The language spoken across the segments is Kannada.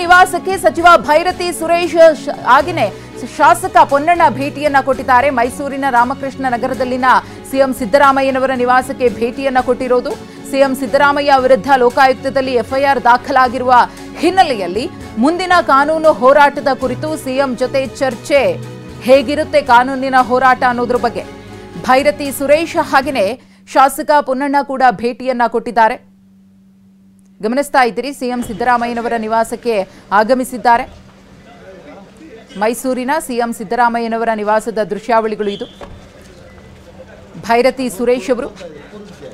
ನಿವಾಸಕ್ಕೆ ಸಚಿವ ಭೈರತಿ ಸುರೇಶ್ ಹಾಗೆಯೇ ಶಾಸಕ ಪೊನ್ನಣ್ಣ ಭೇಟಿಯನ್ನ ಕೊಟ್ಟಿದ್ದಾರೆ. ಮೈಸೂರಿನ ರಾಮಕೃಷ್ಣ ನಗರದಲ್ಲಿನ ಸಿಎಂ ಸಿದ್ದರಾಮಯ್ಯನವರ ನಿವಾಸಕ್ಕೆ ಭೇಟಿಯನ್ನ ಕೊಟ್ಟಿರೋದು. ಸಿಎಂ ಸಿದ್ದರಾಮಯ್ಯ ವಿರುದ್ಧ ಲೋಕಾಯುಕ್ತದಲ್ಲಿ ಎಫ್ಐಆರ್ ದಾಖಲಾಗಿರುವ ಹಿನ್ನೆಲೆಯಲ್ಲಿ ಮುಂದಿನ ಕಾನೂನು ಹೋರಾಟದ ಕುರಿತು ಸಿಎಂ ಜೊತೆ ಚರ್ಚೆ. ಹೇಗಿರುತ್ತೆ ಕಾನೂನಿನ ಹೋರಾಟ ಅನ್ನೋದ್ರ ಬಗ್ಗೆ ಭೈರತಿ ಸುರೇಶ್ ಹಾಗೆಯೇ ಶಾಸಕ ಪೊನ್ನಣ್ಣ ಕೂಡ ಭೇಟಿಯನ್ನ ಕೊಟ್ಟಿದ್ದಾರೆ. ಗಮನಿಸ್ತಾ ಇದ್ದೀರಿ, ಸಿಎಂ ಸಿದ್ದರಾಮಯ್ಯನವರ ನಿವಾಸಕ್ಕೆ ಆಗಮಿಸಿದ್ದಾರೆ. ಮೈಸೂರಿನ ಸಿಎಂ ಸಿದ್ದರಾಮಯ್ಯನವರ ನಿವಾಸದ ದೃಶ್ಯಾವಳಿಗಳು ಇದು. ಭೈರತಿ ಸುರೇಶ್ ಅವರು,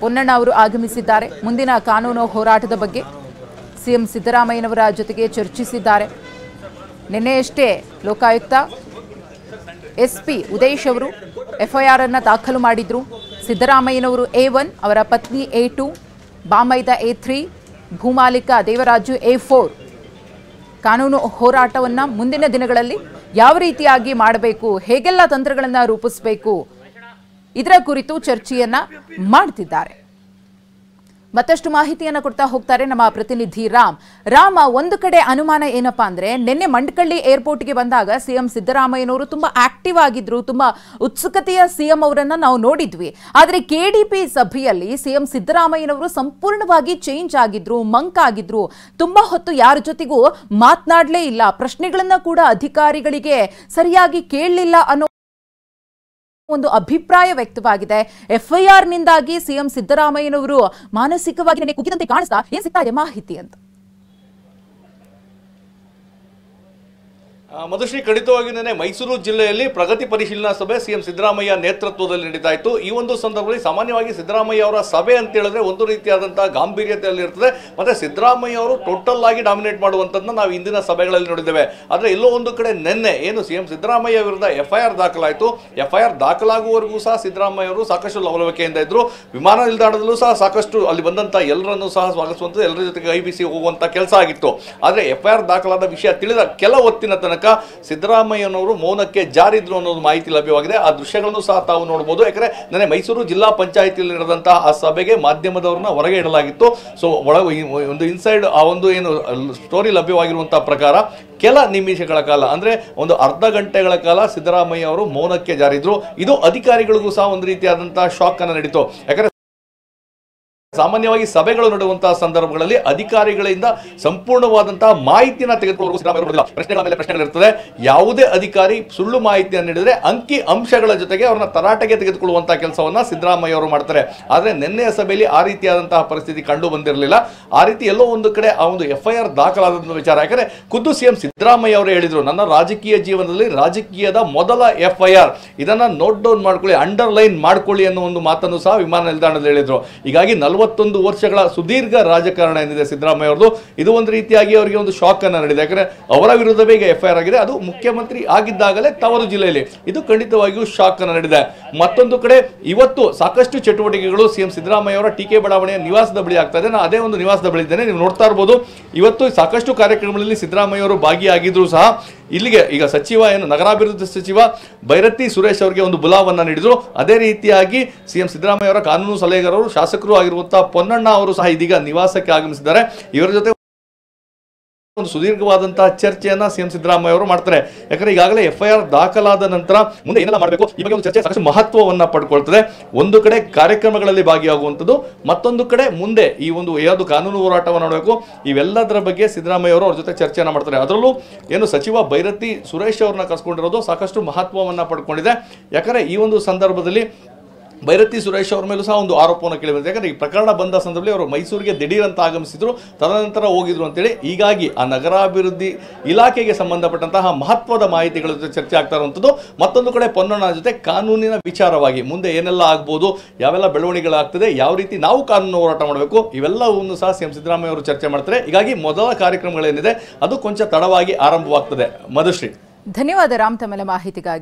ಪೊನ್ನಣ್ಣ ಅವರು ಆಗಮಿಸಿದ್ದಾರೆ. ಮುಂದಿನ ಕಾನೂನು ಹೋರಾಟದ ಬಗ್ಗೆ ಸಿಎಂ ಸಿದ್ದರಾಮಯ್ಯನವರ ಜೊತೆಗೆ ಚರ್ಚಿಸಿದ್ದಾರೆ. ನಿನ್ನೆಯಷ್ಟೇ ಲೋಕಾಯುಕ್ತ ಎಸ್ಪಿ ಉದೇಶ್ ಅವರು ಎಫ್ಐಆರ್ ಅನ್ನು ದಾಖಲು ಮಾಡಿದ್ರು. ಸಿದ್ದರಾಮಯ್ಯನವರು A1, ಅವರ ಪತ್ನಿ A2, ಬಾಮೈದ A3, ಭೂಮಾಲೀಕ ದೇವರಾಜು A4. ಕಾನೂನು ಹೋರಾಟವನ್ನು ಮುಂದಿನ ದಿನಗಳಲ್ಲಿ ಯಾವ ರೀತಿಯಾಗಿ ಮಾಡಬೇಕು, ಹೇಗೆಲ್ಲ ತಂತ್ರಗಳನ್ನು ರೂಪಿಸಬೇಕು, ಇದರ ಕುರಿತು ಚರ್ಚೆಯನ್ನ ಮಾಡ್ತಿದ್ದಾರೆ. ಮತ್ತಷ್ಟು ಮಾಹಿತಿಯನ್ನು ಕೊಡ್ತಾ ಹೋಗ್ತಾರೆ ನಮ್ಮ ಪ್ರತಿನಿಧಿ ರಾಮ್. ಒಂದು ಕಡೆ ಅನುಮಾನ ಏನಪ್ಪಾ ಅಂದ್ರೆ, ನಿನ್ನೆ ಮಂಡಕಳ್ಳಿ ಏರ್ಪೋರ್ಟ್ಗೆ ಬಂದಾಗ ಸಿಎಂ ಸಿದ್ದರಾಮಯ್ಯನವರು ತುಂಬಾ ಆಕ್ಟಿವ್ ಆಗಿದ್ರು, ತುಂಬಾ ಉತ್ಸುಕತೆಯ ಸಿಎಂ ಅವರನ್ನ ನಾವು ನೋಡಿದ್ವಿ. ಆದ್ರೆ ಕೆಡಿಪಿ ಸಭೆಯಲ್ಲಿ ಸಿಎಂ ಸಿದ್ದರಾಮಯ್ಯನವರು ಸಂಪೂರ್ಣವಾಗಿ ಚೇಂಜ್ ಆಗಿದ್ರು, ಮಂಕ್ ಆಗಿದ್ರು. ತುಂಬಾ ಹೊತ್ತು ಯಾರ ಜೊತೆಗೂ ಮಾತನಾಡಲೇ ಇಲ್ಲ, ಪ್ರಶ್ನೆಗಳನ್ನ ಕೂಡ ಅಧಿಕಾರಿಗಳಿಗೆ ಸರಿಯಾಗಿ ಕೇಳಲಿಲ್ಲ ಅನ್ನೋ ಒಂದು ಅಭಿಪ್ರಾಯ ವ್ಯಕ್ತವಾಗಿದೆ. ಎಫ್ಐಆರ್ ನಿಂದಾಗಿ ಸಿಎಂ ಸಿದ್ದರಾಮಯ್ಯನವರು ಮಾನಸಿಕವಾಗಿ ಕುಗ್ಗಿದಂತೆ ಕಾಣಿಸ್ತಾ ಏನ್ ಸಿಗ್ತಾ ಇದೆ ಮಾಹಿತಿ ಅಂತ? ಮಧುಶ್ರೀ, ಖಂಡಿತವಾಗಿ ಮೈಸೂರು ಜಿಲ್ಲೆಯಲ್ಲಿ ಪ್ರಗತಿ ಪರಿಶೀಲನಾ ಸಭೆ ಸಿಎಂ ಸಿದ್ದರಾಮಯ್ಯ ನೇತೃತ್ವದಲ್ಲಿ ನಡೀತಾ ಇತ್ತು. ಈ ಒಂದು ಸಂದರ್ಭದಲ್ಲಿ ಸಾಮಾನ್ಯವಾಗಿ ಸಿದ್ದರಾಮಯ್ಯ ಅವರ ಸಭೆ ಅಂತ ಹೇಳಿದ್ರೆ ಒಂದು ರೀತಿಯಾದಂತಹ ಗಾಂಭೀರ್ಯತೆಯಲ್ಲಿ ಇರ್ತದೆ. ಮತ್ತೆ ಸಿದ್ದರಾಮಯ್ಯ ಅವರು ಟೋಟಲ್ ಆಗಿ ಡಾಮಿನೇಟ್ ಮಾಡುವಂತದ್ದನ್ನ ನಾವು ಇಂದಿನ ಸಭೆಗಳಲ್ಲಿ ನೋಡಿದ್ದೇವೆ. ಆದ್ರೆ ಎಲ್ಲೋ ಒಂದು ಕಡೆ ನಿನ್ನೆ ಏನು ಸಿಎಂ ಸಿದ್ದರಾಮಯ್ಯ ವಿರುದ್ಧ ಎಫ್ಐಆರ್ ದಾಖಲಾಯಿತು. ಎಫ್ಐಆರ್ ದಾಖಲಾಗುವವರೆಗೂ ಸಹ ಸಿದ್ದರಾಮಯ್ಯ ಅವರು ಸಾಕಷ್ಟು ಲವಲವಿಕೆಯಿಂದ ಇದ್ರು. ವಿಮಾನ ನಿಲ್ದಾಣದಲ್ಲೂ ಸಹ ಸಾಕಷ್ಟು ಅಲ್ಲಿ ಬಂದಂತ ಎಲ್ಲರನ್ನೂ ಸಹ ಸ್ವಾಗತಿಸುವಂತ, ಎಲ್ಲರ ಜೊತೆಗೆ ಐಬಿಸಿ ಹೋಗುವಂತ ಕೆಲಸ ಆಗಿತ್ತು. ಆದ್ರೆ ಎಫ್ಐಆರ್ ದಾಖಲಾದ ವಿಷಯ ತಿಳಿದ ಕೆಲ ಹೊತ್ತಿನ ತನಕ ಸಿದ್ದರಾಮಯ್ಯನವರು ಮೌನಕ್ಕೆ ಜಾರಿದ್ರು ಅನ್ನೋದು ಮಾಹಿತಿ ಲಭ್ಯವಾಗಿದೆ. ಆ ದೃಶ್ಯಗಳನ್ನು ಸಹ ತಾವು ನೋಡಬಹುದು. ಯಾಕಂದ್ರೆ ನನಗೆ ಮೈಸೂರು ಜಿಲ್ಲಾ ಪಂಚಾಯಿತಿಯಲ್ಲಿ ನಡೆದಂತಹ ಆ ಸಭೆಗೆ ಮಾಧ್ಯಮದವರನ್ನ ಹೊರಗೆ ಇಡಲಾಗಿತ್ತು. ಸೊ ಒಂದು ಇನ್ಸೈಡ್ ಆ ಒಂದು ಏನು ಸ್ಟೋರಿ ಲಭ್ಯವಾಗಿರುವಂತಹ ಪ್ರಕಾರ ಕೆಲ ನಿಮಿಷಗಳ ಕಾಲ, ಅಂದ್ರೆ ಒಂದು ಅರ್ಧ ಗಂಟೆಗಳ ಕಾಲ ಸಿದ್ದರಾಮಯ್ಯ ಅವರು ಮೌನಕ್ಕೆ ಜಾರಿದ್ರು. ಇದು ಅಧಿಕಾರಿಗಳಿಗೂ ಸಹ ಒಂದು ರೀತಿಯಾದಂತಹ ಶಾಕ್ ಅನ್ನು ನೀಡಿತು. ಯಾಕಂದ್ರೆ ಸಾಮಾನ್ಯವಾಗಿ ಸಭೆಗಳು ನಡೆಯುವಂತಹ ಸಂದರ್ಭಗಳಲ್ಲಿ ಅಧಿಕಾರಿಗಳಿಂದ ಸಂಪೂರ್ಣವಾದಂತಹ ಮಾಹಿತಿಯನ್ನು ತೆಗೆದುಕೊಳ್ಳುವ ಪ್ರಶ್ನೆಗಳ ಮೇಲೆ ಪ್ರಶ್ನೆಗಳಿರ್ತದೆ. ಯಾವುದೇ ಅಧಿಕಾರಿ ಸುಳ್ಳು ಮಾಹಿತಿಯನ್ನು ನೀಡಿದ್ರೆ ಅಂಕಿ ಅಂಶಗಳ ಜೊತೆಗೆ ಅವರನ್ನ ತರಾಟೆಗೆ ತೆಗೆದುಕೊಳ್ಳುವಂತಹ ಕೆಲಸವನ್ನ ಸಿದ್ದರಾಮಯ್ಯ ಅವರು ಮಾಡ್ತಾರೆ. ಆದ್ರೆ ನಿನ್ನೆಯ ಸಭೆಯಲ್ಲಿ ಆ ರೀತಿಯಾದಂತಹ ಪರಿಸ್ಥಿತಿ ಕಂಡು ಬಂದಿರಲಿಲ್ಲ. ಆ ರೀತಿ ಎಲ್ಲೋ ಒಂದು ಕಡೆ ಆ ಒಂದು ಎಫ್ಐಆರ್ ದಾಖಲಾದ ವಿಚಾರ, ಯಾಕಂದ್ರೆ ಖುದ್ದು ಸಿಎಂ ಸಿದ್ದರಾಮಯ್ಯ ಅವರು ಹೇಳಿದ್ರು, ನನ್ನ ರಾಜಕೀಯ ಜೀವನದಲ್ಲಿ ರಾಜಕೀಯದ ಮೊದಲ ಎಫ್ಐಆರ್, ಇದನ್ನ ನೋಟ್ ಡೌನ್ ಮಾಡ್ಕೊಳ್ಳಿ, ಅಂಡರ್ಲೈನ್ ಮಾಡ್ಕೊಳ್ಳಿ ಅನ್ನೋ ಒಂದು ಮಾತನ್ನು ಸಹ ವಿಮಾನ ನಿಲ್ದಾಣದಲ್ಲಿ ಹೇಳಿದ್ರು. ಹೀಗಾಗಿ 41 ವರ್ಷಗಳ ಸುದೀರ್ಘ ರಾಜಕಾರಣ ಏನಿದೆ ಸಿದ್ದರಾಮಯ್ಯ ಅವರದು, ಇದು ಒಂದು ರೀತಿಯಾಗಿ ಅವರಿಗೆ ಒಂದು ಶಾಕ್ ಅನ್ನ ನೀಡಿದೆ. ಯಾಕಂದ್ರೆ ಅವರ ವಿರುದ್ಧವೇ ಈಗ ಎಫ್ಐಆರ್ ಆಗಿದೆ, ಅದು ಮುಖ್ಯಮಂತ್ರಿ ಆಗಿದ್ದಾಗಲೇ ತವರು ಜಿಲ್ಲೆಯಲ್ಲಿ. ಇದು ಖಂಡಿತವಾಗಿಯೂ ಶಾಕ್ ಅನ್ನ ನೀಡಿದೆ. ಮತ್ತೊಂದು ಕಡೆ ಇವತ್ತು ಸಾಕಷ್ಟು ಚಟುವಟಿಕೆಗಳು ಸಿಎಂ ಸಿದ್ದರಾಮಯ್ಯ ಅವರ ಟಿಕೆ ಬಡಾವಣೆಯ ನಿವಾಸದ ಬಳಿ ಆಗ್ತಾ ಇದೆ. ನಾನು ಅದೇ ಒಂದು ನಿವಾಸದ ಬಳಿ ಇದ್ದೇನೆ, ನೀವು ನೋಡ್ತಾ ಇರಬಹುದು. ಇವತ್ತು ಸಾಕಷ್ಟು ಕಾರ್ಯಕ್ರಮಗಳಲ್ಲಿ ಸಿದ್ದರಾಮಯ್ಯ ಅವರು ಭಾಗಿಯಾಗಿದ್ರು ಸಹ ಇಲ್ಲಿಗೆ ಈಗ ಸಚಿವ ಏನು ನಗರಾಭಿವೃದ್ಧಿ ಸಚಿವ ಭೈರತಿ ಸುರೇಶ್ ಅವರಿಗೆ ಒಂದು ಬುಲಾವನ್ನ ನೀಡಿದ್ರು. ಅದೇ ರೀತಿಯಾಗಿ ಸಿಎಂ ಸಿದ್ದರಾಮಯ್ಯ ಅವರ ಕಾನೂನು ಸಲಹೆಗಾರರು, ಶಾಸಕರು ಆಗಿರುವಂತಹ ಪೊನ್ನಣ್ಣ ಅವರು ಸಹ ಇದೀಗ ನಿವಾಸಕ್ಕೆ ಆಗಮಿಸಿದ್ದಾರೆ. ಇವರ ಜೊತೆ ಒಂದು ಸುದೀರ್ಘವಾದಂತಹ ಚರ್ಚೆಯನ್ನ ಸಿಎಂ ಸಿದ್ದರಾಮಯ್ಯ ಅವರು ಮಾಡ್ತಾರೆ. ಯಾಕಂದ್ರೆ ಈಗಾಗಲೇ ಎಫ್ಐಆರ್ ದಾಖಲಾದ ನಂತರ ಮುಂದೆ ಏನೆಲ್ಲ ಮಾಡಬೇಕು ಈ ಬಗ್ಗೆ ಒಂದು ಚರ್ಚೆ ಸಾಕಷ್ಟು ಮಹತ್ವವನ್ನ ಪಡ್ಕೊಳ್ತದೆ. ಒಂದು ಕಡೆ ಕಾರ್ಯಕ್ರಮಗಳಲ್ಲಿ ಭಾಗಿಯಾಗುವಂಥದ್ದು, ಮತ್ತೊಂದು ಕಡೆ ಮುಂದೆ ಈ ಒಂದು ಯಾವುದು ಕಾನೂನು ಹೋರಾಟವನ್ನು ಮಾಡಬೇಕು, ಇವೆಲ್ಲದರ ಬಗ್ಗೆ ಸಿದ್ದರಾಮಯ್ಯ ಅವರು ಅವ್ರ ಜೊತೆ ಚರ್ಚೆಯನ್ನ ಮಾಡ್ತಾರೆ. ಅದರಲ್ಲೂ ಏನು ಸಚಿವ ಭೈರತಿ ಸುರೇಶ್ ಅವ್ರನ್ನ ಕರ್ಸ್ಕೊಂಡಿರೋದು ಸಾಕಷ್ಟು ಮಹತ್ವವನ್ನ ಪಡ್ಕೊಂಡಿದೆ. ಯಾಕಂದ್ರೆ ಈ ಒಂದು ಸಂದರ್ಭದಲ್ಲಿ ಭೈರತಿ ಸುರೇಶ್ ಅವರ ಮೇಲೂ ಸಹ ಒಂದು ಆರೋಪವನ್ನು ಕೇಳಿಬಂದಿದೆ. ಯಾಕಂದ್ರೆ ಈ ಪ್ರಕರಣ ಬಂದ ಸಂದರ್ಭದಲ್ಲಿ ಅವರು ಮೈಸೂರಿಗೆ ದಿಢೀರಂತ ಆಗಮಿಸಿದ್ರು, ತದನಂತರ ಹೋಗಿದ್ರು ಅಂತೇಳಿ. ಹೀಗಾಗಿ ಆ ನಗರಾಭಿವೃದ್ಧಿ ಇಲಾಖೆಗೆ ಸಂಬಂಧಪಟ್ಟಂತಹ ಮಹತ್ವದ ಮಾಹಿತಿಗಳ ಜೊತೆ ಚರ್ಚೆ ಆಗ್ತಾ ಇರುವಂಥದ್ದು. ಮತ್ತೊಂದು ಕಡೆ ಪೊನ್ನಣ್ಣ ಜೊತೆ ಕಾನೂನಿನ ವಿಚಾರವಾಗಿ ಮುಂದೆ ಏನೆಲ್ಲ ಆಗ್ಬೋದು, ಯಾವೆಲ್ಲ ಬೆಳವಣಿಗೆಗಳಾಗ್ತದೆ, ಯಾವ ರೀತಿ ನಾವು ಕಾನೂನು ಹೋರಾಟ ಮಾಡಬೇಕು, ಇವೆಲ್ಲವನ್ನು ಸಹ ಸಿಎಂ ಸಿದ್ದರಾಮಯ್ಯ ಅವರು ಚರ್ಚೆ ಮಾಡ್ತಾರೆ. ಹೀಗಾಗಿ ಮೊದಲ ಕಾರ್ಯಕ್ರಮಗಳೇನಿದೆ ಅದು ಕೊಂಚ ತಡವಾಗಿ ಆರಂಭವಾಗ್ತದೆ. ಮಧುಶ್ರೀ, ಧನ್ಯವಾದ ರಾಮ್ ತಮ್ಮೆಲ್ಲ ಮಾಹಿತಿಗಾಗಿ.